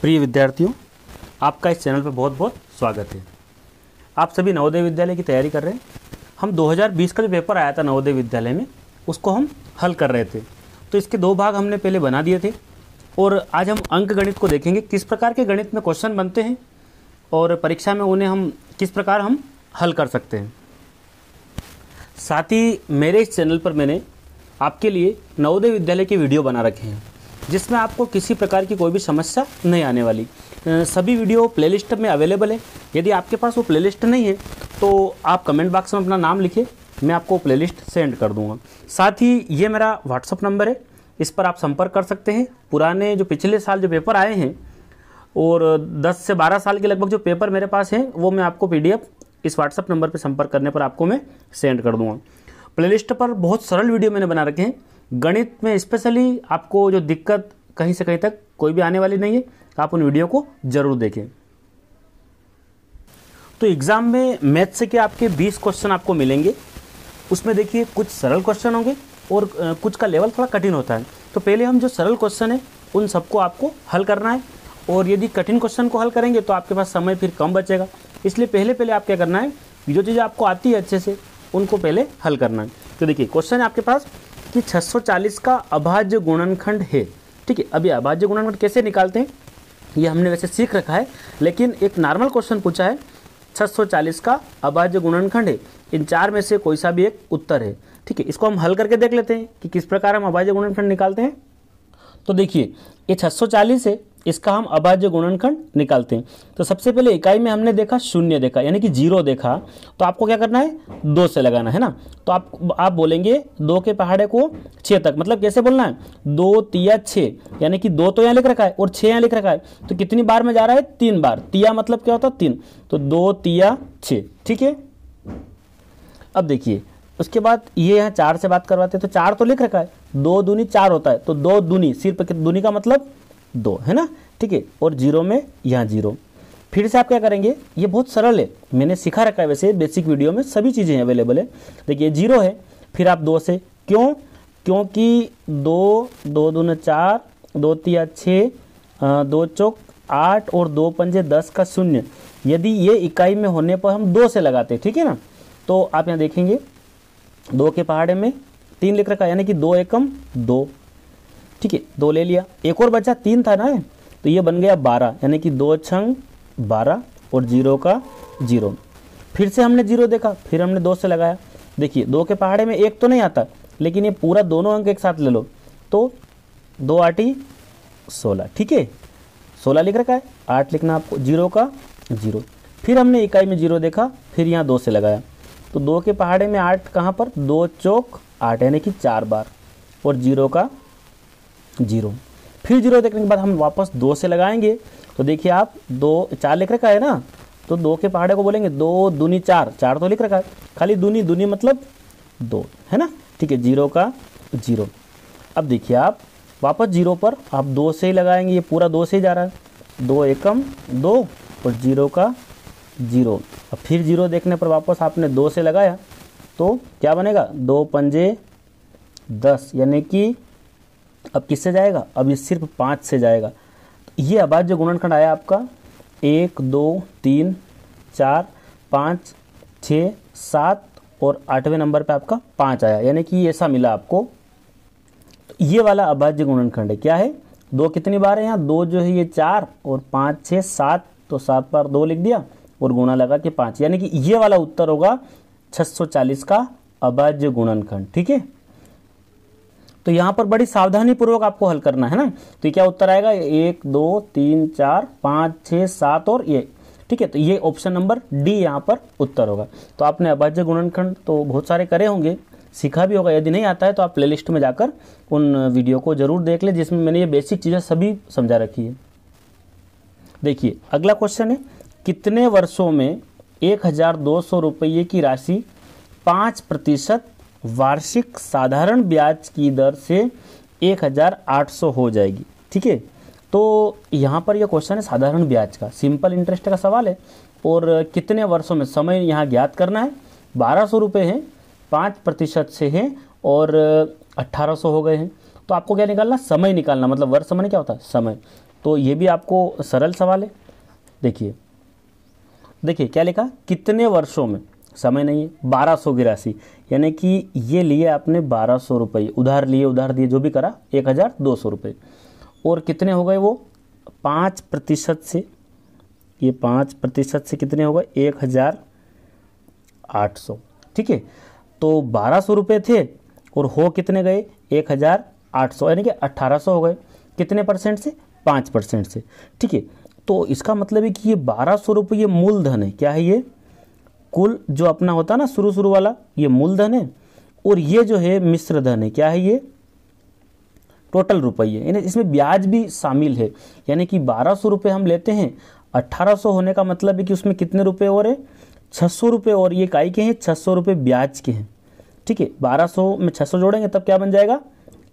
प्रिय विद्यार्थियों, आपका इस चैनल पर बहुत बहुत स्वागत है। आप सभी नवोदय विद्यालय की तैयारी कर रहे हैं। हम 2020 का जो पेपर आया था नवोदय विद्यालय में, उसको हम हल कर रहे थे। तो इसके दो भाग हमने पहले बना दिए थे और आज हम अंक गणित को देखेंगे, किस प्रकार के गणित में क्वेश्चन बनते हैं और परीक्षा में उन्हें हम किस प्रकार हम हल कर सकते हैं। साथ ही मेरे इस चैनल पर मैंने आपके लिए नवोदय विद्यालय के वीडियो बना रखे हैं, जिसमें आपको किसी प्रकार की कोई भी समस्या नहीं आने वाली। सभी वीडियो प्लेलिस्ट में अवेलेबल है। यदि आपके पास वो प्लेलिस्ट नहीं है तो आप कमेंट बॉक्स में अपना नाम लिखिए, मैं आपको प्लेलिस्ट सेंड कर दूंगा। साथ ही ये मेरा व्हाट्सअप नंबर है, इस पर आप संपर्क कर सकते हैं। पुराने जो पिछले साल जो पेपर आए हैं और 10 से 12 साल के लगभग जो पेपर मेरे पास हैं, वो मैं आपको PDF इस व्हाट्सअप नंबर पर संपर्क करने पर आपको मैं सेंड कर दूँगा। प्लेलिस्ट पर बहुत सरल वीडियो मैंने बना रखे हैं। गणित में स्पेशली आपको जो दिक्कत कहीं से कहीं तक कोई भी आने वाली नहीं है, आप उन वीडियो को जरूर देखें। तो एग्जाम में मैथ से क्या आपके 20 क्वेश्चन आपको मिलेंगे। उसमें देखिए कुछ सरल क्वेश्चन होंगे और कुछ का लेवल थोड़ा कठिन होता है। तो पहले हम जो सरल क्वेश्चन है उन सबको आपको हल करना है, और यदि कठिन क्वेश्चन को हल करेंगे तो आपके पास समय फिर कम बचेगा। इसलिए पहले आप क्या करना है, जो चीज़ें आपको आती है अच्छे से उनको पहले हल करना है। तो देखिए क्वेश्चन है आपके पास कि 640 का अभाज्य गुणनखंड है। ठीक है, अभी अभाज्य गुणनखंड कैसे निकालते हैं ये हमने वैसे सीख रखा है, लेकिन एक नॉर्मल क्वेश्चन पूछा है 640 का अभाज्य गुणनखंड है, इन चार में से कोई सा भी एक उत्तर है। ठीक है, इसको हम हल करके देख लेते हैं कि किस प्रकार हम अभाज्य गुणनखंड निकालते हैं। तो देखिए ये 640 है, इसका हम अभाज्य गुणनखंड निकालते हैं। तो सबसे पहले इकाई में हमने देखा शून्य देखा, यानी कि 0 देखा, तो आपको क्या करना है, 2 से लगाना है ना। तो आप बोलेंगे 2 के पहाड़े को 6 तक, मतलब कैसे बोलना है, 2 तिया 6, यानी कि 2 तो यहाँ लिख रखा है और 6 यहाँ लिख रखा है, तो कितनी बार में जा रहा है, 3 बार। तिया मतलब क्या होता है, 3, तो 2 तिया 6। ठीक है, अब देखिए उसके बाद ये यहाँ 4 से बात करवाते हैं, तो 4 तो लिख रखा है, 2 दूनी 4 होता है, तो 2 दूनी, सिर्फ दूनी का मतलब 2 है ना। ठीक है, और 0 में यहाँ 0। फिर से आप क्या करेंगे, ये बहुत सरल है, मैंने सिखा रखा है वैसे बेसिक वीडियो में, सभी चीज़ें अवेलेबल है। देखिए 0 है, फिर आप 2 से, क्योंकि 2 दूनी 4, 2 तिया 6, 2 चौक 8 और 2 पंजे 10 का शून्य। यदि ये इकाई में होने पर हम 2 से लगाते, ठीक है ना, तो आप यहाँ देखेंगे 2 के पहाड़े में 3 लिख रखा है, यानी कि 2 एकम 2। ठीक है, 2 ले लिया, एक और बचा 3 था ना, तो ये बन गया 12, यानी कि 2 छंग 12 और 0 का 0। फिर से हमने 0 देखा, फिर हमने 2 से लगाया। देखिए 2 के पहाड़े में 1 तो नहीं आता, लेकिन ये पूरा दोनों अंक एक साथ ले लो, तो 2 8 16। ठीक है, 16 लिख रखा है, 8 लिखना आपको, 0 का 0। फिर हमने इकाई में 0 देखा, फिर यहाँ 2 से लगाया, तो 2 के पहाड़े में 8 कहाँ पर, 2 चौक 8, यानी कि 4 बार, और 0 का 0। फिर 0 देखने के बाद हम वापस 2 से लगाएंगे, तो देखिए आप 2 4 लिख रखा है ना, तो 2 के पहाड़े को बोलेंगे 2 दूनी 4, 4 तो लिख रखा है, खाली दूनी मतलब 2 है ना। ठीक है, 0 का 0। अब देखिए आप वापस 0 पर आप 2 से ही लगाएंगे, ये पूरा 2 से ही जा रहा है, 2 एकम 2 और 0 का 0। अब फिर 0 देखने पर वापस आपने 2 से लगाया, तो क्या बनेगा, 2 पंजे 10, यानी कि अब किससे जाएगा, अब ये सिर्फ 5 से जाएगा। तो ये अभाज्य गुणनखंड आया आपका 1 2 3 4 5 6 7 और 8वें नंबर पे आपका 5 आया, यानी कि ऐसा मिला आपको। तो ये वाला अभाज्य गुणनखंड है, क्या है, 2 कितनी बार है यहाँ, 2 जो है ये 4 और 5 6 7, तो 7 बार 2 लिख दिया और गुणा लगा के 5, यानी कि ये वाला उत्तर होगा 640 का अभाज्य गुणनखंड। ठीक है, तो यहाँ पर बड़ी सावधानी पूर्वक आपको हल करना है ना। तो क्या उत्तर आएगा, 1 2 3 4 5 6 7 और ये। ठीक है, तो ये ऑप्शन नंबर डी यहाँ पर उत्तर होगा। तो आपने अभाज्य गुणनखंड तो बहुत सारे करे होंगे, सीखा भी होगा। यदि नहीं आता है तो आप प्लेलिस्ट में जाकर उन वीडियो को जरूर देख लें, जिसमें मैंने ये बेसिक चीज़ें सभी समझा रखी है। देखिए अगला क्वेश्चन है, कितने वर्षों में 1200 रुपये की राशि 5% वार्षिक साधारण ब्याज की दर से 1800 हो जाएगी। ठीक है, तो यहाँ पर यह क्वेश्चन है साधारण ब्याज का, सिंपल इंटरेस्ट का सवाल है, और कितने वर्षों में, समय यहाँ ज्ञात करना है। 1200 रुपये हैं, 5% से हैं और 1800 हो गए हैं, तो आपको क्या निकालना, समय निकालना, मतलब वर्ष समय क्या होता है, समय। तो ये भी आपको सरल सवाल है। देखिए क्या लिखा, कितने वर्षों में, समय नहीं है, 1200 की राशि, यानी कि ये लिए आपने 1200 रुपये, उधार लिए, उधार दिए, जो भी करा 1200 रुपये, और कितने हो गए वो 5% से, ये 5% से कितने हो गए 1800। ठीक है, तो 1200 रुपये थे और हो कितने गए 1800, यानी कि 1800 हो गए। कितने परसेंट से, 5% से। ठीक है, तो इसका मतलब है कि ये 1200 रुपये ये मूलधन है। क्या है ये, कुल जो अपना होता है ना शुरू वाला, ये मूलधन है, और ये जो है मिश्र धन है। क्या है ये, टोटल रुपये, यानी इसमें ब्याज भी शामिल है। यानी कि 1200 रुपये हम लेते हैं, 1800 होने का मतलब है कि उसमें कितने रुपए और है, 600 रुपये, और ये काई के हैं 600 रुपये ब्याज के हैं। ठीक है, 1200 में 600 जोड़ेंगे तब क्या बन जाएगा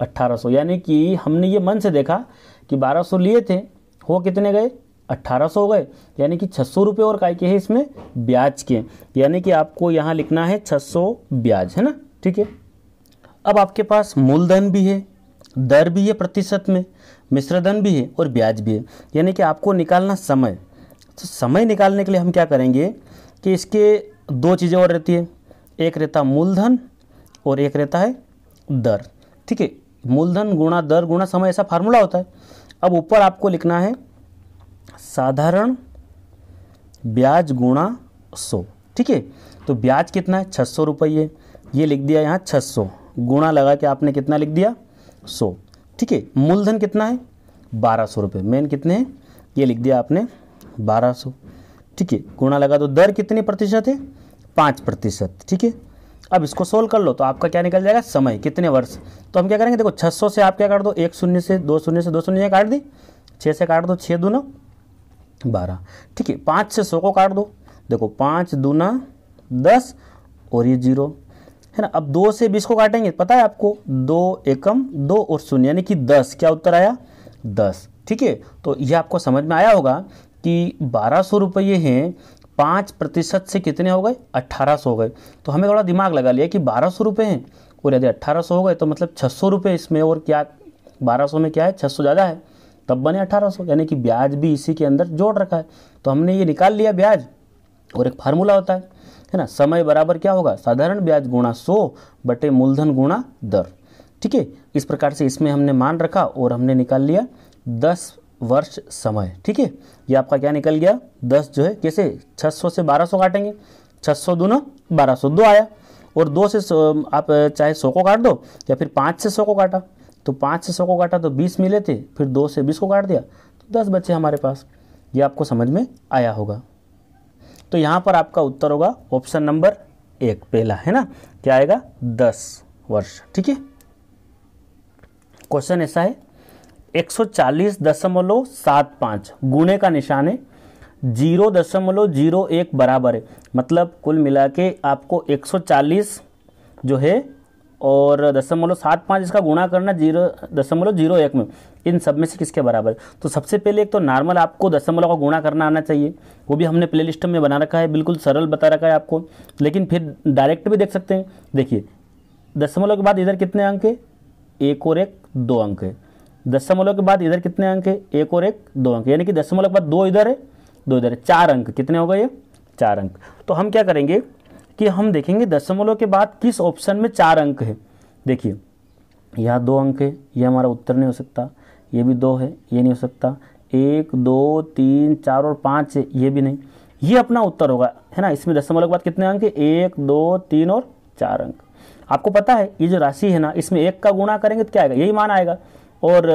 1800। यानी कि हमने ये मन से देखा कि 1200 लिए थे, हो कितने गए 1800 हो गए, यानी कि 600 रुपये और काय के हैं इसमें ब्याज के, यानी कि आपको यहाँ लिखना है 600 ब्याज, है ना। ठीक है, अब आपके पास मूलधन भी है, दर भी है प्रतिशत में, मिश्रधन भी है और ब्याज भी है, यानी कि आपको निकालना समय। तो समय निकालने के लिए हम क्या करेंगे कि इसके दो चीज़ें और रहती है, एक रहता मूलधन और एक रहता है दर। ठीक है, मूलधन गुणा दर गुणा समय, ऐसा फार्मूला होता है। अब ऊपर आपको लिखना है साधारण ब्याज गुणा 100। ठीक है, तो ब्याज कितना है 600 रुपये, ये लिख दिया यहाँ 600, गुणा लगा के आपने कितना लिख दिया 100। ठीक है, मूलधन कितना है 1200 रुपये, मेन कितने हैं ये लिख दिया आपने 1200। ठीक है, गुणा लगा तो दर कितनी प्रतिशत है 5%। ठीक है, अब इसको सोल्व कर लो तो आपका क्या निकल जाएगा समय, कितने वर्ष। तो हम क्या करेंगे, देखो 600 से आप क्या काट दो, 1 शून्य से 2 शून्य से 2 शून्य काट दी, 6 से काट दो 6 दूना 12। ठीक है, 5 से 100 को काट दो, देखो 5 दूना 10 और ये 0 है ना। अब 2 से 20 को काटेंगे, पता है आपको 2 एकम 2 और 0 यानी कि 10, क्या उत्तर आया 10। ठीक है, तो ये आपको समझ में आया होगा कि 1200 रुपये हैं, 5% से कितने हो गए 1800 हो गए। तो हमें थोड़ा दिमाग लगा लिया कि 1200 रुपये हैं और यदि 1800 हो गए तो मतलब 600 रुपये इसमें, और क्या 1200 में क्या है 600 ज़्यादा है, तब बने 1800, यानी कि ब्याज भी इसी के अंदर जोड़ रखा है। तो हमने ये निकाल लिया ब्याज, और एक फार्मूला होता है ना, समय बराबर क्या होगा साधारण ब्याज गुणा 100 बटे मूलधन गुणा दर। ठीक है, इस प्रकार से इसमें हमने मान रखा और हमने निकाल लिया 10 वर्ष समय। ठीक है, ये आपका क्या निकल गया 10 जो है, कैसे 600 से 1200 काटेंगे, 600 दूना 1200, 2 आया, और 2 से आप चाहे 100 को काट दो या फिर 5 से 100 को काटा, तो 5 से 100 को काटा तो 20 मिले थे, फिर 2 से 20 को काट दिया तो 10 बचे हमारे पास। ये आपको समझ में आया होगा। तो यहाँ पर आपका उत्तर होगा ऑप्शन नंबर 1 पहला, है ना, क्या आएगा 10 वर्ष। ठीक है, क्वेश्चन ऐसा है 140.75 गुणे का निशान है, 0.01 बराबर है, मतलब कुल मिला के आपको 140 जो है और 0.75 इसका गुणा करना 0.01 में, इन सब में से किसके बराबर। तो सबसे पहले एक तो नॉर्मल आपको दशमलव का गुणा करना आना चाहिए, वो भी हमने प्लेलिस्ट में बना रखा है, बिल्कुल सरल बता रखा है आपको, लेकिन फिर डायरेक्ट भी देख सकते हैं। देखिए दशमलव के बाद इधर कितने अंक है, 1 और 1 2 अंक है, दशमलव के बाद इधर कितने अंक है, 1 और 1 2 अंक, यानी कि दशमलव के बाद 2 इधर है 2 इधर है, 4 अंक, कितने हो गए ये 4 अंक। तो हम क्या करेंगे कि हम देखेंगे दशमलव के बाद किस ऑप्शन में 4 अंक है। देखिए यहाँ 2 अंक है, ये हमारा उत्तर नहीं हो सकता, ये भी 2 है, ये नहीं हो सकता, 1 2 3 4 और 5 है, ये भी नहीं, ये अपना उत्तर होगा, है ना। इसमें दशमलव के बाद कितने अंक है, 1 2 3 और 4 अंक। आपको पता है ये जो राशि है ना, इसमें 1 का गुणा करेंगे तो क्या आएगा, यही मान आएगा, और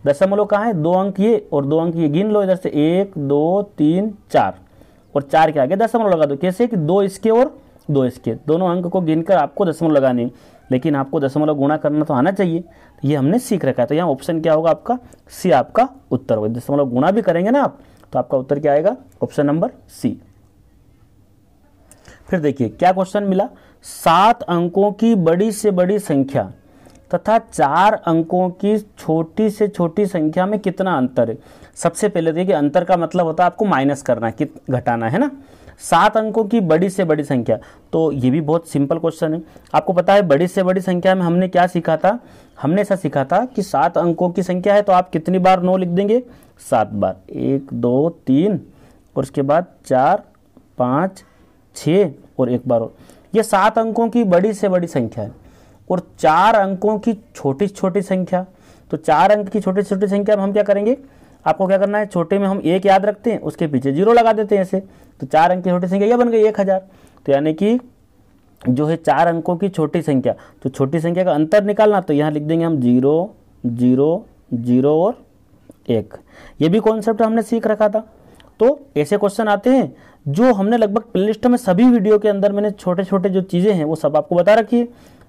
दशमलव कहाँ है 2 अंक ये और 2 अंक ये, गिन लो इधर से 1 2 3 4 और 4 के आगे दशमलव लगा दो, कैसे कि 2 इसके और 2 इसके, दोनों अंक को गिनकर आपको दशमलव लगाने, लेकिन आपको दशमलव गुणा करना तो आना चाहिए, ये हमने सीख रखा है। तो यहाँ ऑप्शन क्या होगा आपका सी, आपका उत्तर होगा। दशमलव गुणा भी करेंगे ना आप, तो आपका उत्तर क्या आएगा ऑप्शन नंबर सी। फिर देखिए क्या क्वेश्चन मिला, 7 अंकों की बड़ी से बड़ी संख्या तथा 4 अंकों की छोटी से छोटी संख्या में कितना अंतर है। सबसे पहले देखिए अंतर का मतलब होता है आपको माइनस करना, घटाना, है ना। 7 अंकों की बड़ी से बड़ी संख्या, तो ये भी बहुत सिंपल क्वेश्चन है। आपको पता है बड़ी से बड़ी संख्या में हमने क्या सीखा था, हमने ऐसा सीखा था कि 7 अंकों की संख्या है तो आप कितनी बार 9 लिख देंगे, 7 बार, 1 2 3 और उसके बाद 4 5 6 और एक बार और। ये 7 अंकों की बड़ी से बड़ी संख्या है और 4 अंकों की छोटी से छोटी संख्या। तो 4 अंक की छोटी से छोटी संख्या में हम क्या करेंगे, आपको क्या करना है, छोटे में हम 1 याद रखते हैं, उसके पीछे 0 लगा देते हैं ऐसे। तो 4 अंक की छोटी संख्या यह बन गई 1000। तो यानी कि जो है 4 अंकों की छोटी संख्या, तो छोटी संख्या का अंतर निकालना, तो यहाँ लिख देंगे हम 0 0 0 और 1। ये भी कॉन्सेप्ट हमने सीख रखा था। तो ऐसे क्वेश्चन आते हैं जो हमने लगभग प्लेलिस्ट में सभी वीडियो के अंदर मैंने छोटे छोटे जो चीज़ें हैं वो सब आपको बता रखी है।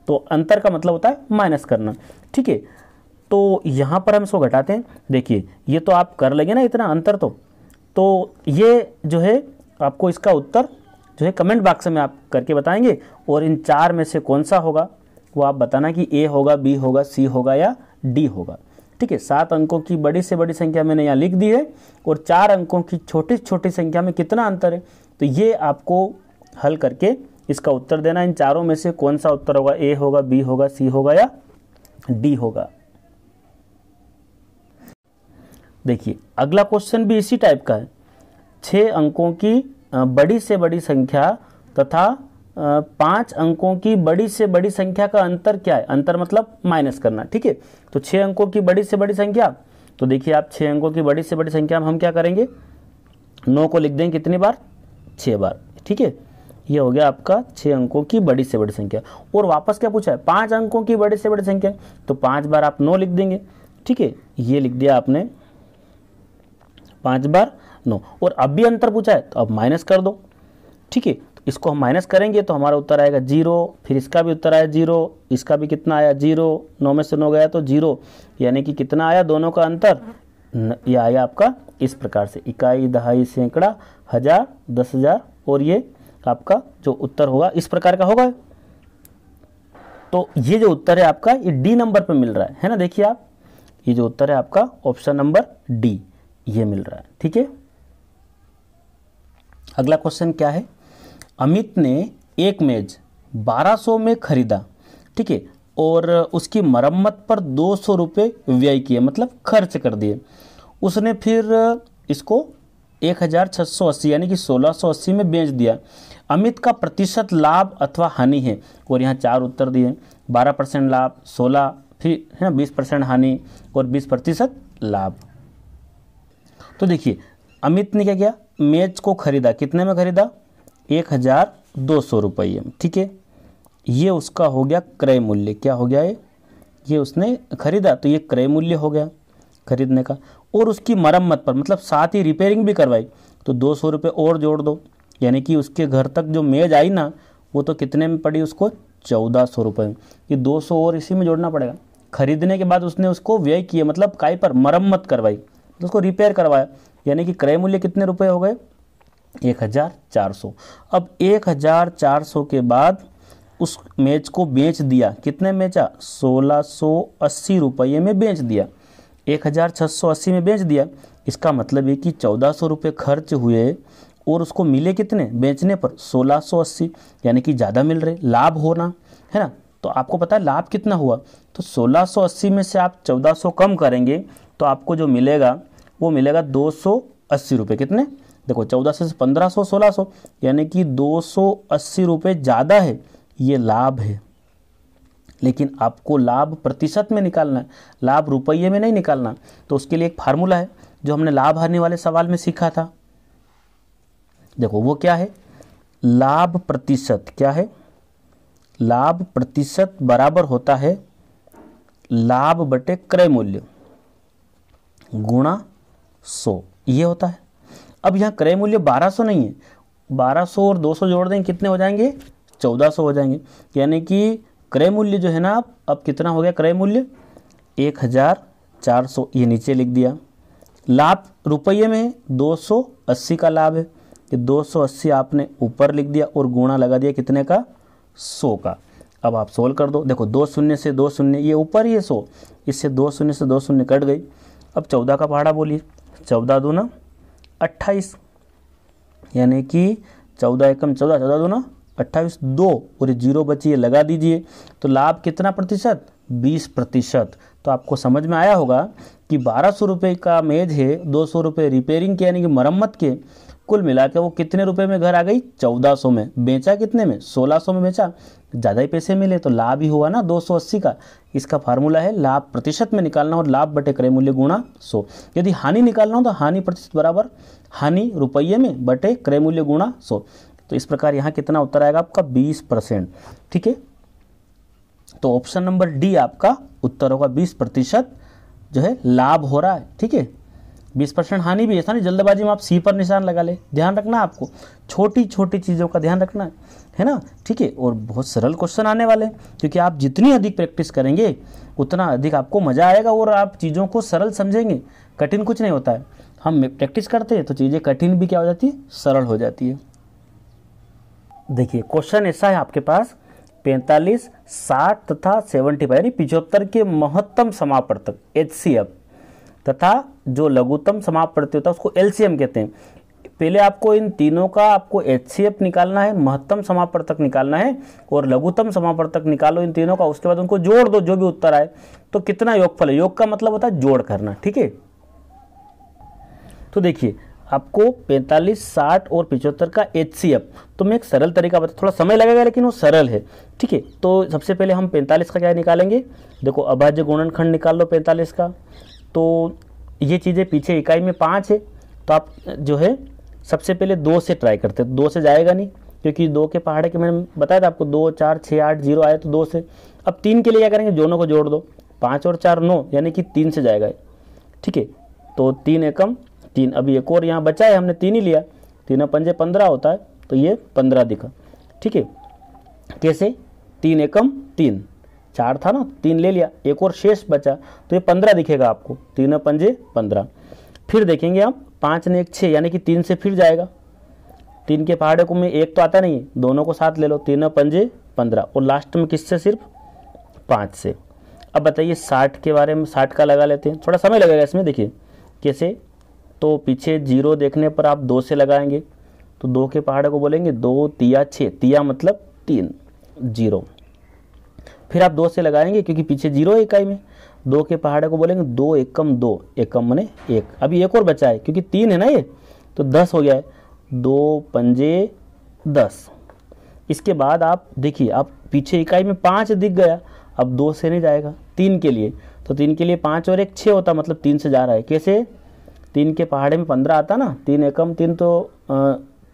तो अंतर का मतलब होता है माइनस करना, ठीक है। तो यहाँ पर हम इसको घटाते हैं। देखिए ये तो आप कर लेंगे ना इतना अंतर, तो ये जो है आपको इसका उत्तर जो है कमेंट बॉक्स में आप करके बताएंगे और इन 4 में से कौन सा होगा वो आप बताना कि ए होगा, बी होगा, सी होगा या डी होगा, ठीक है। 7 अंकों की बड़ी से बड़ी संख्या मैंने यहाँ लिख दी है और 4 अंकों की छोटी से छोटी संख्या में कितना अंतर है, तो ये आपको हल करके इसका उत्तर देना। इन चारों में से कौन सा उत्तर होगा, ए होगा, बी होगा, सी होगा या डी होगा। देखिए अगला क्वेश्चन भी इसी टाइप का है। 6 अंकों की बड़ी से बड़ी संख्या तथा 5 अंकों की बड़ी से बड़ी संख्या का अंतर क्या है, अंतर मतलब माइनस करना, ठीक है। तो 6 अंकों की बड़ी से बड़ी संख्या, तो देखिए आप 6 अंकों की बड़ी से बड़ी संख्या में हम क्या करेंगे, 9 को लिख देंगे कितनी बार, 6 बार, ठीक है। ये हो गया आपका 6 अंकों की बड़ी से बड़ी संख्या। और वापस क्या पूछा है, 5 अंकों की बड़ी से बड़ी संख्या, तो 5 बार आप 9 लिख देंगे, ठीक है। ये लिख दिया आपने 5 बार 9। और अब भी अंतर पूछा है तो अब माइनस कर दो, ठीक है। तो इसको हम माइनस करेंगे तो हमारा उत्तर आएगा 0, फिर इसका भी उत्तर आया 0, इसका भी कितना आया 0, 9 में से 9 गया तो 0, यानी कि कितना आया दोनों का अंतर, ये आया आपका इस प्रकार से, इकाई, दहाई, सैकड़ा, हजार, 10,000 और ये आपका जो उत्तर होगा इस प्रकार का होगा। तो ये जो उत्तर है आपका ये डी नंबर पे मिल रहा है ना। देखिए आप, ये जो उत्तर है आपका ऑप्शन नंबर डी ये मिल रहा है, ठीक है। अगला क्वेश्चन क्या है, अमित ने एक मेज 1200 में खरीदा, ठीक है, और उसकी मरम्मत पर 200 रुपये व्यय किए, मतलब खर्च कर दिए। उसने फिर इसको 1680 यानी कि 1680 में बेच दिया। अमित का प्रतिशत लाभ अथवा हानि है, और यहाँ 4 उत्तर दिए, 12% लाभ, 16 फिर है ना 20% हानि और 20% लाभ। तो देखिए अमित ने क्या किया, मेज को खरीदा, कितने में खरीदा, 1200 रुपये में, ठीक है। ये उसका हो गया क्रय मूल्य, क्या हो गया ये उसने खरीदा तो ये क्रय मूल्य हो गया खरीदने का। और उसकी मरम्मत पर मतलब साथ ही रिपेयरिंग भी करवाई तो 200 रुपये और जोड़ दो, यानी कि उसके घर तक जो मेज आई ना वो तो कितने में पड़ी उसको, 1400 रुपये में। ये 200 और इसी में जोड़ना पड़ेगा। खरीदने के बाद उसने उसको व्यय किया, मतलब काय पर मरम्मत करवाई, तो उसको रिपेयर करवाया, यानी कि क्रय मूल्य कितने रुपए हो गए, 1400। अब 1400 के बाद उस मेज को बेच दिया, कितने में बेचा, 1680 रुपये में बेच दिया, 1680 में बेच दिया। इसका मतलब है कि 1400 रुपये खर्च हुए और उसको मिले कितने बेचने पर, 1680, यानी कि ज़्यादा मिल रहे, लाभ होना है ना। तो आपको पता है लाभ कितना हुआ, तो 1680 में से आप 1400 कम करेंगे तो आपको जो मिलेगा वो मिलेगा 280 रुपये। कितने, देखो 1400 से 1500, 1600, यानी कि 280 रुपये ज़्यादा है, ये लाभ है। लेकिन आपको लाभ प्रतिशत में निकालना है, लाभ रुपये में नहीं निकालना। तो उसके लिए एक फार्मूला है जो हमने लाभ हानि वाले सवाल में सीखा था। देखो वो क्या है, लाभ प्रतिशत, क्या है, लाभ प्रतिशत बराबर होता है लाभ बटे क्रय मूल्य गुणा 100, ये होता है। अब यहाँ क्रय मूल्य 1200 नहीं है, 1200 और 200 जोड़ देंगे कितने हो जाएंगे, 1400 हो जाएंगे। यानी कि क्रय मूल्य जो है ना अब कितना हो गया, क्रय मूल्य 1400, ये नीचे लिख दिया। लाभ रुपये में 280 का लाभ है, ये 280 आपने ऊपर लिख दिया और गुणा लगा दिया कितने का, 100 का। अब आप सोल्व कर दो, देखो 2 शून्य से 2 शून्य, ये ऊपर ही है 100, इससे 2 शून्य से 2 शून्य कट गई। अब 14 का पहाड़ा बोलिए, 14 दूना 28, यानी कि 14 एकम 14, 14 दूना 28, 2 और 0 बची है लगा दीजिए। तो लाभ कितना प्रतिशत, 20%। तो आपको समझ में आया होगा कि 1200 रुपये का मेज है, 200 रुपये रिपेयरिंग के यानी कि मरम्मत के, कुल मिला के वो कितने रुपए में घर आ गई, 1400 में। बेचा कितने में, 1600 में बेचा, ज़्यादा ही पैसे मिले तो लाभ ही हुआ ना 280 का। इसका फार्मूला है लाभ प्रतिशत में निकालना और लाभ बटे क्रय मूल्य गुणा 100। यदि हानि निकालना हो तो हानि प्रतिशत बराबर हानि रुपये में बटे क्रय मूल्य गुणा 100। तो इस प्रकार यहाँ कितना उत्तर आएगा आपका 20%। ठीक है, तो ऑप्शन नंबर डी आपका उत्तर होगा, 20% जो है लाभ हो रहा है। ठीक है, 20% हानि भी, ऐसा नहीं जल्दबाजी में आप सी पर निशान लगा ले। ध्यान रखना आपको, छोटी छोटी चीज़ों का ध्यान रखना है ना। ठीक है, और बहुत सरल क्वेश्चन आने वाले हैं, क्योंकि आप जितनी अधिक प्रैक्टिस करेंगे उतना अधिक आपको मज़ा आएगा और आप चीज़ों को सरल समझेंगे। कठिन कुछ नहीं होता है, हम प्रैक्टिस करते हैं तो चीज़ें कठिन भी क्या हो जाती है, सरल हो जाती है। देखिए क्वेश्चन ऐसा है आपके पास, 45, 60 तथा 75 यानी 75 के महत्तम समापवर्तक HCF तथा जो लघुत्तम समापवर्ती होता है उसको LCM कहते हैं। पहले आपको इन तीनों का आपको HCF निकालना है, महत्तम समापवर्तक निकालना है और लघुत्तम समापवर्तक निकालो इन तीनों का, उसके बाद उनको जोड़ दो, जो भी उत्तर आए। तो कितना योगफल है, योग का मतलब होता है जोड़ करना। ठीक है, तो देखिए आपको 45, 60 और 75 का HCF, तो मैं एक सरल तरीका बता, थोड़ा समय लगेगा लेकिन वो सरल है। ठीक है, तो सबसे पहले हम 45 का क्या निकालेंगे, देखो अभाज्य गुणनखंड निकाल लो 45 का। तो ये चीज़ें पीछे इकाई में 5 है, तो आप जो है सबसे पहले 2 से ट्राई करते हैं। 2 से जाएगा नहीं, क्योंकि 2 के पहाड़े के मैंने बताया था आपको, 2, 4, 6, 8, 0 आए तो 2 से। अब 3 के लिए क्या करेंगे, दोनों को जोड़ दो, 5 और 4 9, यानी कि 3 से जाएगा। ठीक है, तो 3 एकम 3, अभी एक और यहाँ बचा है, हमने 3 ही लिया, 3 पंजे 15 होता है, तो ये 15 दिखा। ठीक है, कैसे, 3 एकम 3, 4 था ना, 3 ले लिया, एक और शेष बचा तो ये 15 दिखेगा आपको, 3 पंजे 15। फिर देखेंगे आप 5 ने 1 6, यानी कि 3 से फिर जाएगा, 3 के पहाड़े को में 1 तो आता नहीं है, दोनों को साथ ले लो, 3 पंजे 15 और लास्ट में किससे, सिर्फ 5 से। अब बताइए 60 के बारे में, 60 का लगा लेते हैं, थोड़ा समय लगेगा इसमें। देखिए कैसे, तो पीछे 0 देखने पर आप 2 से लगाएंगे, तो 2 के पहाड़े को बोलेंगे 2 तिया 6, तिया मतलब 3, 0। फिर आप 2 से लगाएंगे क्योंकि पीछे 0 है इकाई में, 2 के पहाड़े को बोलेंगे 2 एकम 2, एकम मने 1, अभी एक और बचा है क्योंकि 3 है ना ये, तो 10 हो गया है, 2 पंजे 10। इसके बाद आप देखिए, आप पीछे इकाई में 5 दिख गया, अब 2 से नहीं जाएगा 3 के लिए, तो 3 के लिए 5 और 1 6 होता, मतलब 3 से जा रहा है। कैसे, 3 के पहाड़े में 15 आता ना, 3 एकम 3, तो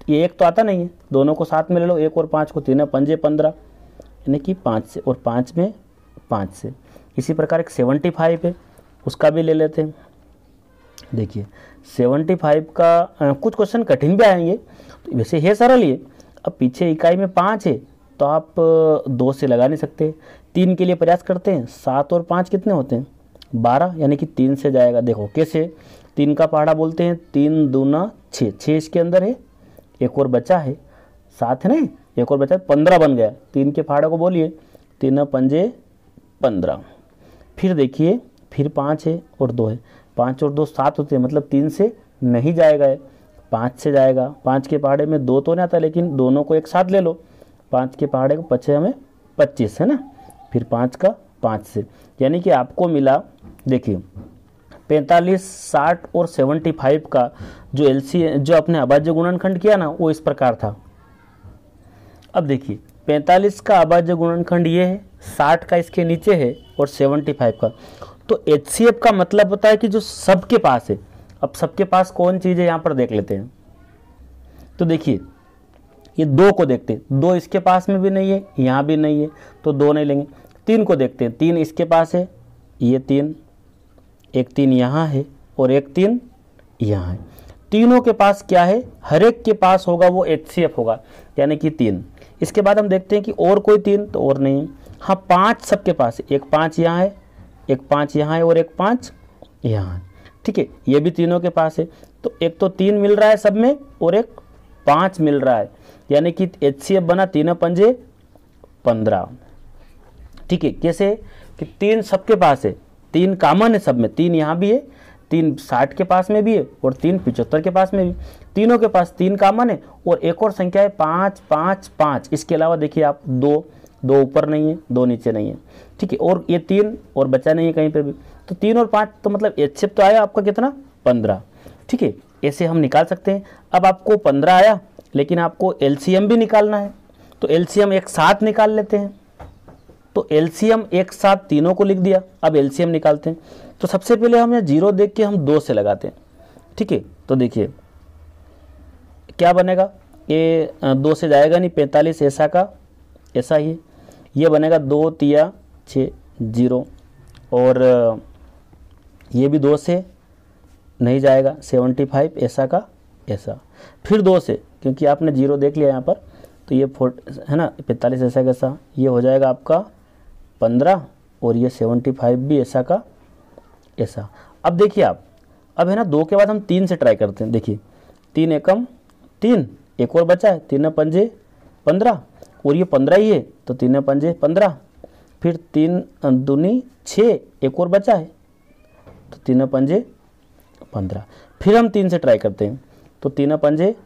ये 1 तो आता नहीं है, दोनों को साथ में ले लो, 1 और 5 को, 3 पंजे 15, यानी कि 5 से, और 5 में 5 से। इसी प्रकार एक 75 है, उसका भी ले लेते हैं। देखिए 75 का कुछ क्वेश्चन कठिन भी आएंगे, तो वैसे है सरल ही है। अब पीछे इकाई में 5 है तो आप 2 से लगा नहीं सकते, 3 के लिए प्रयास करते हैं, 7 और 5 कितने होते हैं, 12, यानी कि 3 से जाएगा। देखो कैसे, 3 का पहाड़ा बोलते हैं 3 दूना 6, 6 इसके अंदर है, एक और बचा है, 7 है नहीं, एक और बचा, 15 बन गया। 3 के पहाड़े को बोलिए 3 पंजे 15। फिर देखिए, फिर 5 है और 2 है, 5 और 2 7 होते हैं, मतलब 3 से नहीं जाएगा, 5 से जाएगा। 5 के पहाड़े में 2 तो नहीं आता, लेकिन दोनों को एक साथ ले लो, 5 के पहाड़े को पचे हमें 25 है ना, फिर 5 का 5 से, यानी कि आपको मिला, देखिए 45, 60 और 75 का जो जो अपने अभाज्य गुणनखंड किया ना, वो इस प्रकार था। अब देखिए 45 का अभाज्य गुणनखंड ये है, 60 का इसके नीचे है और 75 का, तो HCF का मतलब होता है कि जो सबके पास है। अब सबके पास कौन चीज़ है यहाँ पर देख लेते हैं। तो देखिए ये 2 को देखते हैं, 2 इसके पास में भी नहीं है, यहाँ भी नहीं है, तो 2 नहीं लेंगे। 3 को देखते हैं, 3 इसके पास है, ये 3, एक 3 यहाँ है और एक 3 यहाँ है। तीनों के पास क्या है, हर एक के पास होगा वो HCF होगा, यानी कि 3। इसके बाद हम देखते हैं कि और कोई 3 तो और नहीं है। हाँ 5 सबके पास है, एक 5 यहाँ है, एक 5 यहाँ है और एक 5 यहाँ है। ठीक है, ये भी तीनों के पास है, तो एक तो 3 मिल रहा है सब में और एक 5 मिल रहा है, यानी कि HCF बना 3 पंजे 15। ठीक है, कैसे कि 3 सबके पास है, 3 कॉमन है सब में, 3 यहाँ भी है, 3 60 के पास में भी है और 3 75 के पास में भी, तीनों के पास 3 कॉमन है और एक और संख्या है 5 5 5। इसके अलावा देखिए आप 2 2 ऊपर नहीं है, 2 नीचे नहीं है, ठीक है। और ये 3 और बचा नहीं है कहीं पे भी, तो 3 और 5 तो मतलब HCF तो आया आपका कितना 15, ठीक है। ऐसे हम निकाल सकते हैं। अब आपको 15 आया, लेकिन आपको LCM भी निकालना है, तो LCM एक साथ निकाल लेते हैं। तो LCM एक साथ तीनों को लिख दिया, अब LCM निकालते हैं। तो सबसे पहले हम यहाँ 0 देख के हम 2 से लगाते हैं, ठीक है। तो देखिए क्या बनेगा, ये 2 से जाएगा नहीं, 45 ऐसा का ऐसा ही, ये बनेगा 2 तिया 6 0, और ये भी 2 से नहीं जाएगा, 75 ऐसा का ऐसा, फिर 2 से, क्योंकि आपने 0 देख लिया यहाँ पर, तो ये 4 है ना, 45 ऐसा कैसा, ये हो जाएगा आपका 15, और ये 75 भी ऐसा का ऐसा। अब देखिए आप, अब है ना 2 के बाद हम 3 से ट्राई करते हैं। देखिए 3 एकम 3, एक और बचा है, 3 पंजे 15, और ये 15 ही है, तो 3 पंजे 15, फिर 3 दूनी 6, एक और बचा है, तो 3 पंजे 15। फिर हम 3 से ट्राई करते हैं, तो 3 पंजे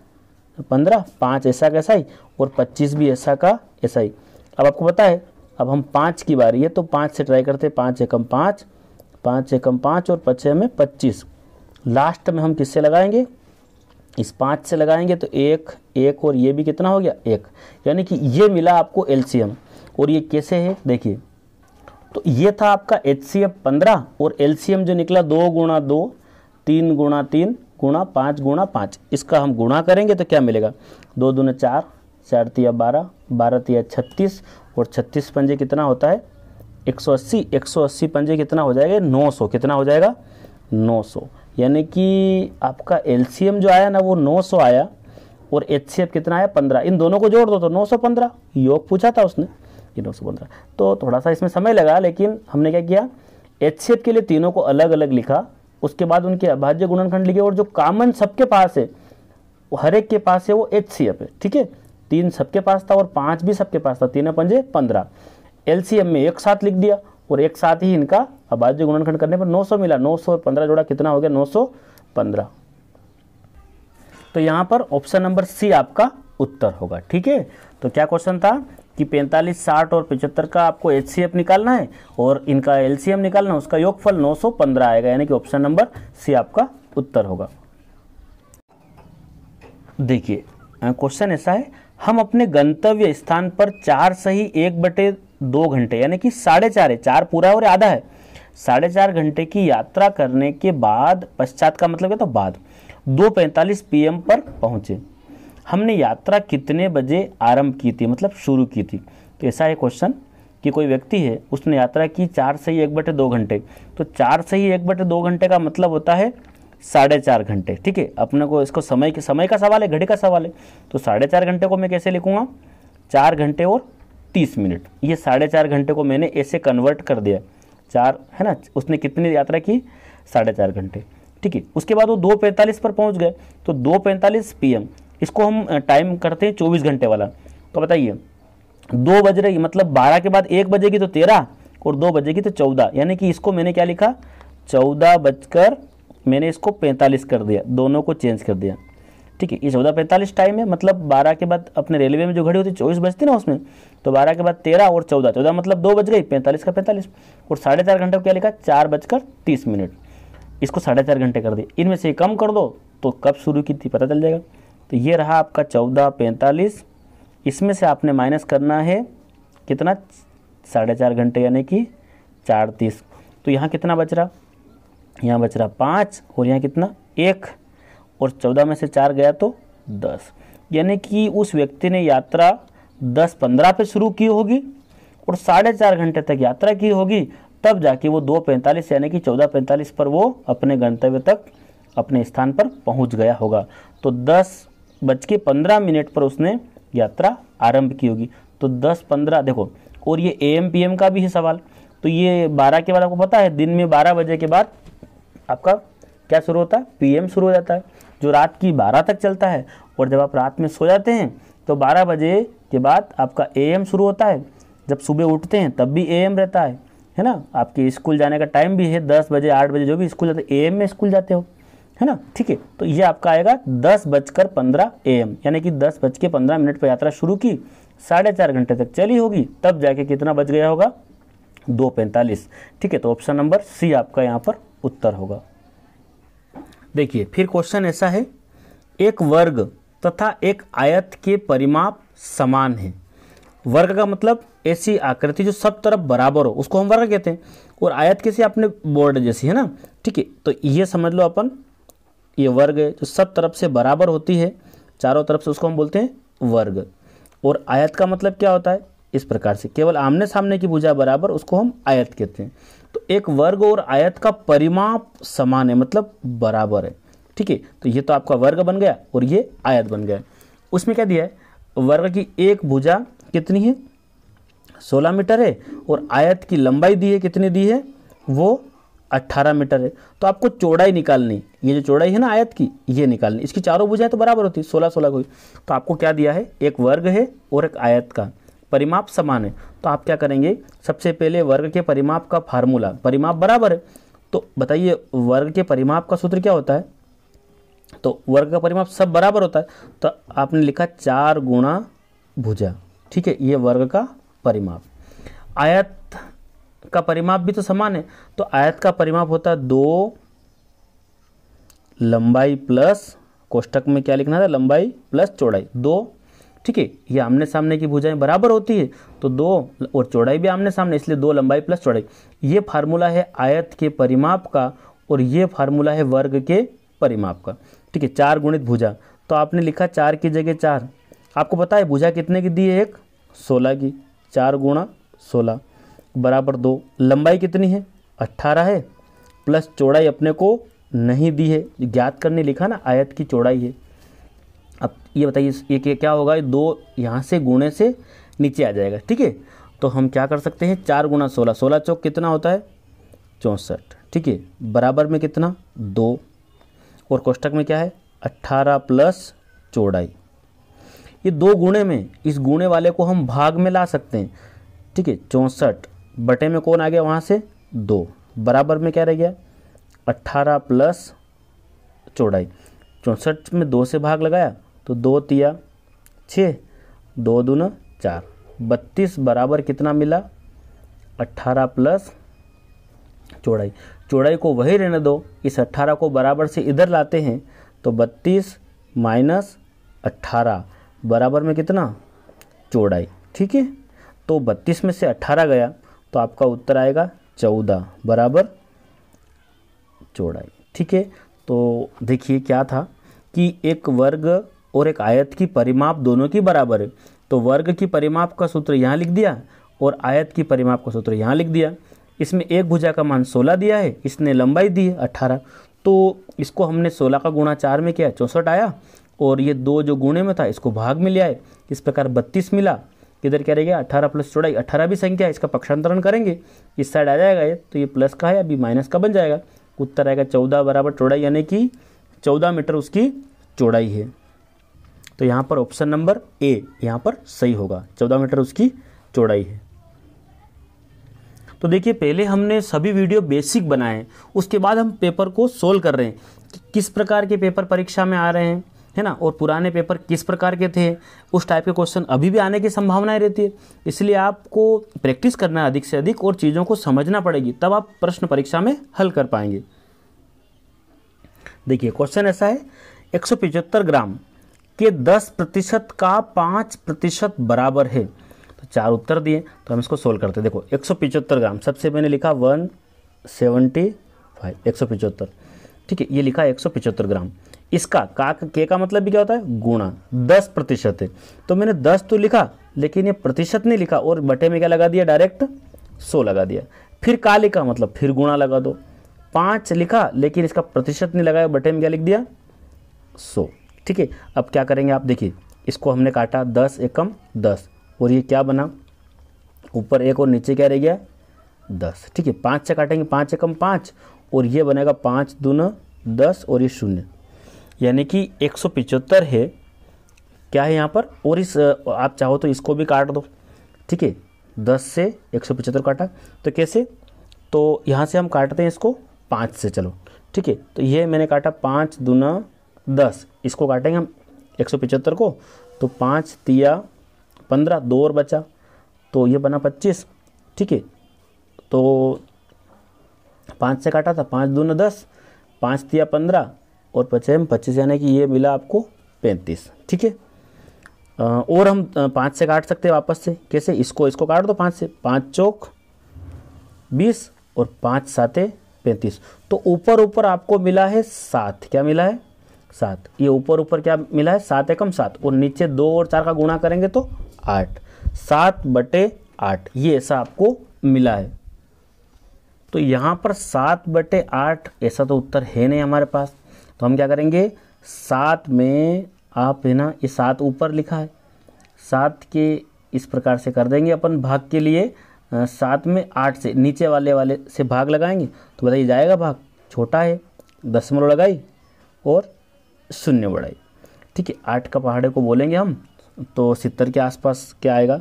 15, 5 ऐसा का ऐसा ही, और 25 भी ऐसा का ऐसा ही। अब आपको पता है, अब हम 5 की बारी है, तो 5 से ट्राई करते हैं, 5 एकम 5, 5 एकम 5, और 5 में 25। लास्ट में हम किससे लगाएंगे, इस 5 से लगाएंगे, तो 1 1, और ये भी कितना हो गया 1, यानी कि ये मिला आपको LCM। और ये कैसे है देखिए, तो ये था आपका HCF 15, और LCM जो निकला 2 गुणा 2, 3 गुणा 3 गुणा 5 गुणा 5, इसका हम गुणा करेंगे तो क्या मिलेगा, 2 दूने 4, 4 तिया 12, 12 तिया 36, और 36 पंजे कितना होता है 180, 180 पंजे कितना हो जाएगा 900, कितना हो जाएगा 900, यानी कि आपका LCM जो आया ना वो 900 आया, और HCF कितना आया 15। इन दोनों को जोड़ दो तो 915, योग पूछा था उसने, ये 915। तो थोड़ा सा इसमें समय लगा, लेकिन हमने क्या किया, HCF के लिए तीनों को अलग अलग लिखा, उसके बाद उनके अभाज्य गुणनखंड लिखे, और जो कॉमन सबके पास है, वो हर एक के पास है, वो HCF है, ठीक है। 3 सबके पास था और 5 भी सबके पास था, 3 पंजे 15। LCM में एक साथ लिख दिया, और एक साथ ही इनका अभाज्य गुणनखंड करने पर 900 मिला, 900 और 15 जोड़ा कितना हो गया 915। तो यहाँ पर ऑप्शन नंबर सी आपका उत्तर होगा, ठीक है। तो क्या क्वेश्चन था कि 45, 60 और 75 का आपको HCF निकालना है, और इनका LCM निकालना है, उसका योगफल 915 आएगा, यानी कि ऑप्शन नंबर सी आपका उत्तर होगा। देखिए क्वेश्चन ऐसा है, हम अपने गंतव्य स्थान पर 4 सही 1/2 घंटे, यानी कि 4.5 है, 4 पूरा और आधा है, 4.5 घंटे की यात्रा करने के बाद, पश्चात का मतलब है तो बाद, 2:45 PM पर पहुंचे। हमने यात्रा कितने बजे आरंभ की थी, मतलब शुरू की थी। तो ऐसा है क्वेश्चन कि कोई व्यक्ति है, उसने यात्रा की 4 सही 1/2 घंटे, तो 4 सही 1/2 घंटे का मतलब होता है 4.5 घंटे, ठीक है। अपने को इसको समय का सवाल है, घड़ी का सवाल है, तो 4.5 घंटे को मैं कैसे लिखूंगा, 4 घंटे और 30 मिनट। ये 4.5 घंटे को मैंने ऐसे कन्वर्ट कर दिया, 4 है ना, उसने कितनी यात्रा की 4.5 घंटे, ठीक है। उसके बाद वो 2:45 पर पहुंच गए, तो 2:45 PM, इसको हम टाइम करते हैं 24 घंटे वाला। तो बताइए 2 बज रही, मतलब 12 के बाद 1 बजेगी तो 13, और 2 बजेगी तो 14, यानी कि इसको मैंने क्या लिखा 14 बजकर, मैंने इसको 45 कर दिया, दोनों को चेंज कर दिया, ठीक है। ये 14:45 टाइम है, मतलब 12 के बाद अपने रेलवे में जो घड़ी होती है 24 बजती ना उसमें, तो 12 के बाद 13 और 14, 14 मतलब 2 बज गई, 45 का 45, और 4.5 घंटे को क्या लिखा 4:30, इसको 4.5 घंटे कर दिए। इनमें से कम कर दो तो कब शुरू की थी पता चल जाएगा। तो ये रहा आपका 14:45, इसमें से आपने माइनस करना है कितना 4.5 घंटे, यानी कि 4:30। तो यहाँ कितना बच रहा, यहाँ बच रहा 5, और यहाँ कितना 1, और 14 में से 4 गया तो 10, यानी कि उस व्यक्ति ने यात्रा 10:15 पे शुरू की होगी और 4.5 घंटे तक यात्रा की होगी, तब जाके वो 2:45 यानी कि 14:45 पर वो अपने गंतव्य तक, अपने स्थान पर पहुंच गया होगा। तो 10:15 पर उसने यात्रा आरंभ की होगी। तो 10:15 देखो, और ये AM PM का भी है सवाल, तो ये 12 के बाद आपको पता है दिन में 12 बजे के बाद आपका क्या शुरू होता है, PM शुरू हो जाता है, जो रात की 12 तक चलता है। और जब आप रात में सो जाते हैं तो 12 बजे के बाद आपका AM शुरू होता है, जब सुबह उठते हैं तब भी AM रहता है ना। आपके स्कूल जाने का टाइम भी है 10 बजे 8 बजे, जो भी स्कूल जाते हैं AM में स्कूल जाते हो, है ना, ठीक है। तो ये आपका आएगा 10:15 AM, यानी कि 10:15 पर यात्रा शुरू की, 4.5 घंटे तक चली होगी, तब जाके कितना बच गया होगा, 2:45। ठीक है, तो ऑप्शन नंबर सी आपका यहाँ पर उत्तर होगा। देखिए फिर क्वेश्चन ऐसा है, एक वर्ग तथा एक आयत के परिमाप समान है। वर्ग का मतलब ऐसी आकृति जो सब तरफ बराबर हो, उसको हम वर्ग कहते हैं। और आयत कैसी, अपने बोर्ड जैसी है ना। ठीक है, तो ये समझ लो अपन, ये वर्ग है जो सब तरफ से बराबर होती है, चारों तरफ से, उसको हम बोलते हैं वर्ग। और आयत का मतलब क्या होता है, इस प्रकार से केवल आमने सामने की भुजा बराबर, उसको हम आयत कहते हैं। तो एक वर्ग और आयत का परिमाप समान है, मतलब बराबर है। ठीक है, तो ये तो आपका वर्ग बन गया और ये आयत बन गया। उसमें क्या दिया है, वर्ग की एक भुजा कितनी है, 16 मीटर है, और आयत की लंबाई दी है, कितनी दी है, वो 18 मीटर है। तो आपको चौड़ाई निकालनी, ये जो चौड़ाई है ना आयत की, ये निकालनी। इसकी चारों भुजाएं तो बराबर होती है, 16 कोई। तो आपको क्या दिया है, एक वर्ग है और एक आयत का परिमाप समान है। तो आप क्या करेंगे, सबसे पहले वर्ग के परिमाप का फार्मूला, परिमाप बराबर है, तो बताइए वर्ग के परिमाप का सूत्र क्या होता है। तो वर्ग का परिमाप सब बराबर होता है, तो आपने लिखा 4 गुणा भुजा। ठीक है, ये वर्ग का परिमाप। आयत का परिमाप भी तो समान है, तो आयत का परिमाप होता है 2 लंबाई प्लस, कोष्टक में क्या लिखना था, लंबाई प्लस चौड़ाई 2। ठीक है, ये आमने सामने की भुजाएं बराबर होती है, तो 2 और चौड़ाई भी आमने सामने, इसलिए 2 लंबाई प्लस चौड़ाई। ये फार्मूला है आयत के परिमाप का, और ये फार्मूला है वर्ग के परिमाप का। ठीक है, 4 गुणित भुजा, तो आपने लिखा 4 की जगह 4। आपको पता है भुजा कितने की दी है, एक 16 की, 4 गुणा 16 बराबर 2। लंबाई कितनी है, 18 है, प्लस चौड़ाई अपने को नहीं दी है, ज्ञात करने लिखा ना, आयत की चौड़ाई है। अब ये बताइए ये क्या होगा, 2 यहाँ से गुणे से नीचे आ जाएगा। ठीक है, तो हम क्या कर सकते हैं, 4 गुणा 16, 16 चौक कितना होता है, 64। ठीक है, बराबर में कितना, 2, और कोष्टक में क्या है, 18 प्लस चौड़ाई। ये 2 गुणे में, इस गुणे वाले को हम भाग में ला सकते हैं। ठीक है, 64 बटे में कौन आ गया, वहाँ से 2, बराबर में क्या रह गया, 18 प्लस चौड़ाई। 64 में 2 से भाग लगाया, तो 2 तिया 6, 2 दूना 4, 32 बराबर कितना मिला, 18 प्लस चौड़ाई। चौड़ाई को वही रहने दो, इस 18 को बराबर से इधर लाते हैं, तो 32 माइनस 18 बराबर में कितना, चौड़ाई। ठीक है, तो 32 में से 18 गया, तो आपका उत्तर आएगा 14 बराबर चौड़ाई। ठीक है, तो देखिए क्या था कि एक वर्ग और एक आयत की परिमाप दोनों की बराबर है, तो वर्ग की परिमाप का सूत्र यहाँ लिख दिया और आयत की परिमाप का सूत्र यहाँ लिख दिया। इसमें एक भुजा का मान 16 दिया है, इसने लंबाई दी है 18, तो इसको हमने 16 का गुणा 4 में किया, 64 आया, और ये 2 जो गुणे में था इसको भाग में ले आए, इस प्रकार 32 मिला। इधर क्या रहेगा, 18 प्लस चौड़ाई, 18 भी संख्या है, इसका पक्षांतरण करेंगे, इस साइड आ जाएगा ये, तो ये प्लस का है, अभी माइनस का बन जाएगा। उत्तर आएगा 14 बराबर चौड़ाई, यानी कि 14 मीटर उसकी चौड़ाई है। तो यहाँ पर ऑप्शन नंबर ए यहाँ पर सही होगा, 14 मीटर उसकी चौड़ाई है। तो देखिए पहले हमने सभी वीडियो बेसिक बनाए, उसके बाद हम पेपर को सोल्व कर रहे हैं कि किस प्रकार के पेपर परीक्षा में आ रहे हैं, है ना, और पुराने पेपर किस प्रकार के थे, उस टाइप के क्वेश्चन अभी भी आने की संभावनाएं रहती है। इसलिए आपको प्रैक्टिस करना है अधिक से अधिक और चीज़ों को समझना पड़ेगी, तब आप प्रश्न परीक्षा में हल कर पाएंगे। देखिए क्वेश्चन ऐसा है, 175 ग्राम के 10% का 5% बराबर है। तो 4 उत्तर दिए, तो हम इसको सोल्व करते हैं। देखो 175 ग्राम, सबसे मैंने लिखा 175, 175। ठीक है, ये लिखा 175 ग्राम। इसका के का मतलब भी क्या होता है, गुणा, 10% है, तो मैंने 10 तो लिखा लेकिन ये प्रतिशत नहीं लिखा, और बटे में क्या लगा दिया, डायरेक्ट 100 लगा दिया। फिर का लिखा मतलब फिर गुणा लगा दो। 5 लिखा लेकिन इसका प्रतिशत नहीं लगाया, बटे में क्या लिख दिया, 100। ठीक है, अब क्या करेंगे आप देखिए, इसको हमने काटा 10 एकम 10, और ये क्या बना, ऊपर 1 और नीचे क्या रह गया, 10। ठीक है, 5 से काटेंगे, 5 एकम 5, और ये बनेगा 5 दूना 10, और ये 0, यानी कि 175 है। क्या है यहाँ पर, और इस आप चाहो तो इसको भी काट दो। ठीक है, 10 से 175 काटा, तो कैसे, तो यहाँ से हम काटते हैं इसको 5 से, चलो ठीक है, तो ये मैंने काटा 5 दूना 10, इसको काटेंगे हम 175 को, तो 5 तिया 15, 2 और बचा तो ये बना 25। ठीक है, तो 5 से काटा था, 5 दूना 10, 5 दिया 15 और बचे हम 25, यानी कि ये मिला आपको 35। ठीक है, और हम 5 से काट सकते हैं वापस से। कैसे? इसको काट दो 5 से, 5 चौक 20 और 5 साते 35। तो ऊपर आपको मिला है 7। क्या मिला है? 7। ये ऊपर क्या मिला है? 7 एकम 7 और नीचे 2 और 4 का गुणा करेंगे तो 8। 7/8 ये ऐसा आपको मिला है। तो यहाँ पर 7/8 ऐसा तो उत्तर है नहीं हमारे पास, तो हम क्या करेंगे? 7 में आप है ना, ये 7 ऊपर लिखा है, 7 के इस प्रकार से कर देंगे अपन भाग के लिए। 7 में 8 से नीचे वाले से भाग लगाएंगे तो बताइए जाएगा भाग? छोटा है, दशमलव लगाई और शून्य बढ़ाई। ठीक है, 8 का पहाड़े को बोलेंगे हम तो 70 के आसपास क्या आएगा?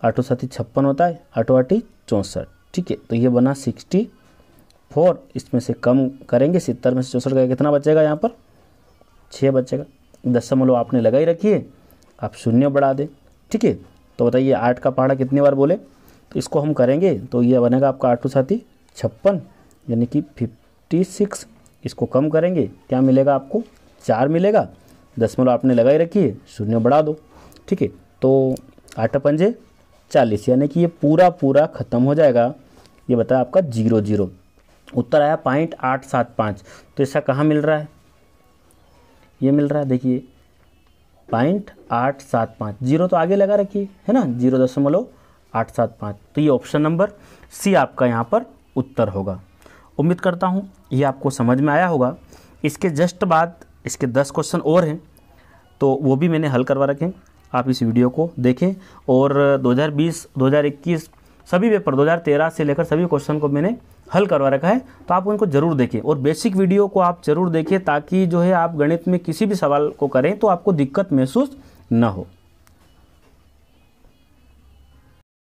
8 7 56 होता है, 8 8 64। ठीक है, तो ये बना 64। इसमें से कम करेंगे 70 में से 64 का कितना बचेगा? यहाँ पर 6 बचेगा। दशमलव आपने लगाई रखी है, आप शून्य बढ़ा दें। ठीक है, तो बताइए 8 का पहाड़ा कितनी बार बोले? तो इसको हम करेंगे तो ये बनेगा आपका 8 7 56 यानी कि 56। इसको कम करेंगे क्या मिलेगा आपको? 4 मिलेगा। दशमलव आपने लगाई रखी है, शून्य बढ़ा दो। ठीक है, तो 8 पंजे 40 यानी कि ये पूरा ख़त्म हो जाएगा। ये बताया आपका 0 0। उत्तर आया 0.875। तो ऐसा कहाँ मिल रहा है? ये मिल रहा है, देखिए 0.875। 0 तो आगे लगा रखिए है ना, 0.875। तो ये ऑप्शन नंबर सी आपका यहाँ पर उत्तर होगा। उम्मीद करता हूँ ये आपको समझ में आया होगा। इसके जस्ट बाद इसके 10 क्वेश्चन और हैं, तो वो भी मैंने हल करवा रखे हैं। आप इस वीडियो को देखें और 2020, 2021 सभी पेपर 2013 से लेकर सभी क्वेश्चन को मैंने हल करवा रखा है, तो आप उनको ज़रूर देखें और बेसिक वीडियो को आप ज़रूर देखें ताकि जो है आप गणित में किसी भी सवाल को करें तो आपको दिक्कत महसूस ना हो।